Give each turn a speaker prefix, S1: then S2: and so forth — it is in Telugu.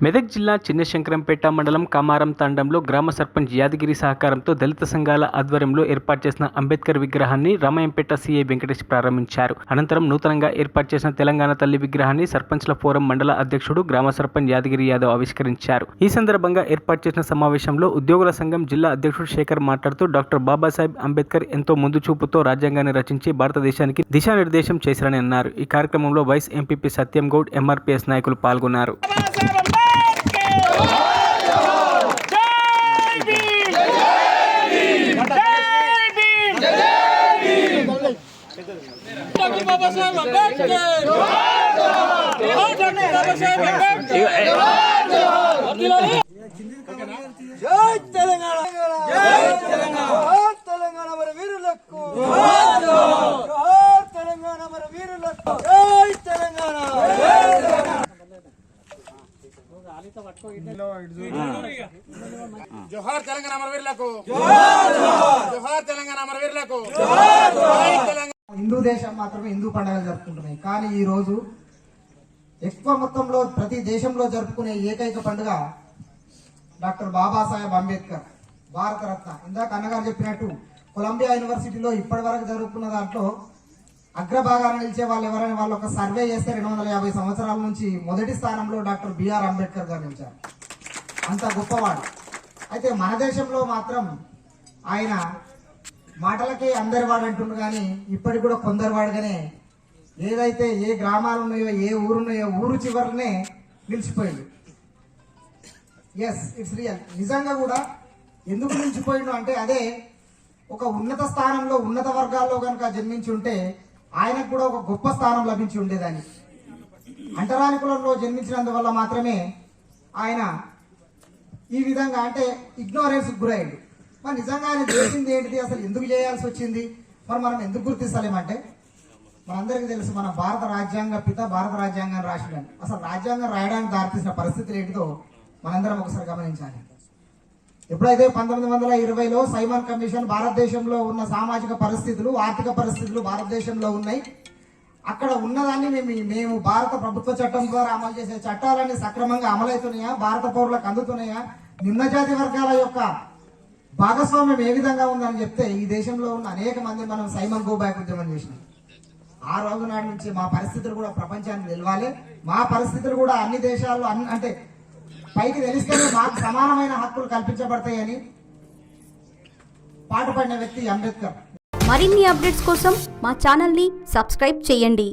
S1: మెదక్ జిల్లా చిన్నశంకరంపేట మండలం కామారం తాండంలో గ్రామ సర్పంచ్ యాదగిరి సహకారంతో దళిత సంఘాల ఆధ్వర్యంలో ఏర్పాటు చేసిన అంబేద్కర్ విగ్రహాన్ని రామాయంపేట సీఐ వెంకటేష్ ప్రారంభించారు. అనంతరం నూతనంగా ఏర్పాటు చేసిన తెలంగాణ తల్లి విగ్రహాన్ని సర్పంచ్ల ఫోరం మండల అధ్యక్షుడు గ్రామ సర్పంచ్ యాదగిరి యాదవ్ ఆవిష్కరించారు. ఈ సందర్భంగా ఏర్పాటు చేసిన సమావేశంలో ఉద్యోగుల సంఘం జిల్లా అధ్యక్షుడు శేఖర్ మాట్లాడుతూ డాక్టర్ బాబాసాహెబ్ అంబేద్కర్ ఎంతో ముందు చూపుతో రాజ్యాంగాన్ని రచించి భారతదేశానికి దిశానిర్దేశం చేశారని అన్నారు. ఈ కార్యక్రమంలో వైస్ ఎంపీపీ సత్యం గౌడ్, ఎంఆర్పీఎస్ నాయకులు పాల్గొన్నారు.
S2: జోహార్ తెలంగాణ అమరవీరులకు, జోహార్ తెలంగాణ అమరవీరులకు.
S3: హిందూ దేశం మాత్రమే హిందూ పండుగలు జరుపుకుంటున్నాయి. కానీ ఈ రోజు ఎక్కువ మొత్తంలో ప్రతి దేశంలో జరుపుకునే ఏకైక పండుగ డాక్టర్ బాబాసాహెబ్ అంబేద్కర్ భారతరత్న. ఇందాక అన్నగారు చెప్పినట్టు కొలంబియా యూనివర్సిటీలో ఇప్పటి వరకు జరుపుకున్న దాంట్లో అగ్రభాగాన నిలిచే వాళ్ళు ఎవరైనా వాళ్ళు ఒక సర్వే చేస్తే 250 సంవత్సరాల నుంచి మొదటి స్థానంలో డాక్టర్ బిఆర్ అంబేద్కర్ గారు నిలిచారు. అంత గొప్పవాడు. అయితే మన దేశంలో మాత్రం ఆయన మాటలకే అందరివాడు అంటుండ్రు, కానీ ఇప్పటికి కూడా కొందరివాడుగానే ఏదైతే ఏ గ్రామాలు ఉన్నాయో ఏ ఊరున్నాయో ఊరు చివరినే నిలిచిపోయింది. Yes, it's real. నిజంగా కూడా ఎందుకు నిలిచిపోయిండు అంటే అదే ఒక ఉన్నత స్థానంలో ఉన్నత వర్గాల్లో కనుక జన్మించి ఉంటే ఆయనకు కూడా ఒక గొప్ప స్థానం లభించి ఉండేదాన్ని. అంటరాని కులంలో జన్మించినందువల్ల మాత్రమే ఆయన ఈ విధంగా అంటే ఇగ్నోరెన్స్ గురయ్యాడు. మరి నిజంగా ఆయన చేసింది ఏంటిది, అసలు ఎందుకు చేయాల్సి వచ్చింది, మరి మనం ఎందుకు గుర్తిస్తలేమంటే మనందరికీ తెలుసు, మన భారత రాజ్యాంగ పిత భారత రాజ్యాంగాన్ని రాసినాడు. అసలు రాజ్యాంగం రాయడానికి దారితీసిన పరిస్థితులు ఏంటిదో మనందరం ఒకసారి గమనించాలి. ఎప్పుడైతే 1920లో సైమన్ కమిషన్ భారతదేశంలో ఉన్న సామాజిక పరిస్థితులు, ఆర్థిక పరిస్థితులు భారతదేశంలో ఉన్నాయి, అక్కడ ఉన్నదాన్ని మేము భారత ప్రభుత్వ చట్టం ద్వారా అమలు చేసే చట్టాలన్నీ సక్రమంగా అమలవుతున్నాయా, భారత పౌరులకు అందుతున్నాయా, నిమ్న జాతి వర్గాల యొక్క భాగస్వామ్యం ఏ విధంగా ఉందని చెప్తే ఈ దేశంలో ఉన్న అనేక మంది మనం సైమన్ గో బ్యాక్ ఉద్యమం చేసినాం. ఆ రోజు నాటి నుంచి మా పరిస్థితులు కూడా ప్రపంచానికి తెలవాలి, మా పరిస్థితులు కూడా అన్ని దేశాల్లో అంటే పైకి తెలిస్తేనే మాకు సమానమైన హక్కులు కల్పించబడతాయని పాటుపడిన వ్యక్తి అంబేద్కర్.
S4: మరిన్ని అప్డేట్స్ కోసం మా ఛానల్ని సబ్స్క్రైబ్ చేయండి.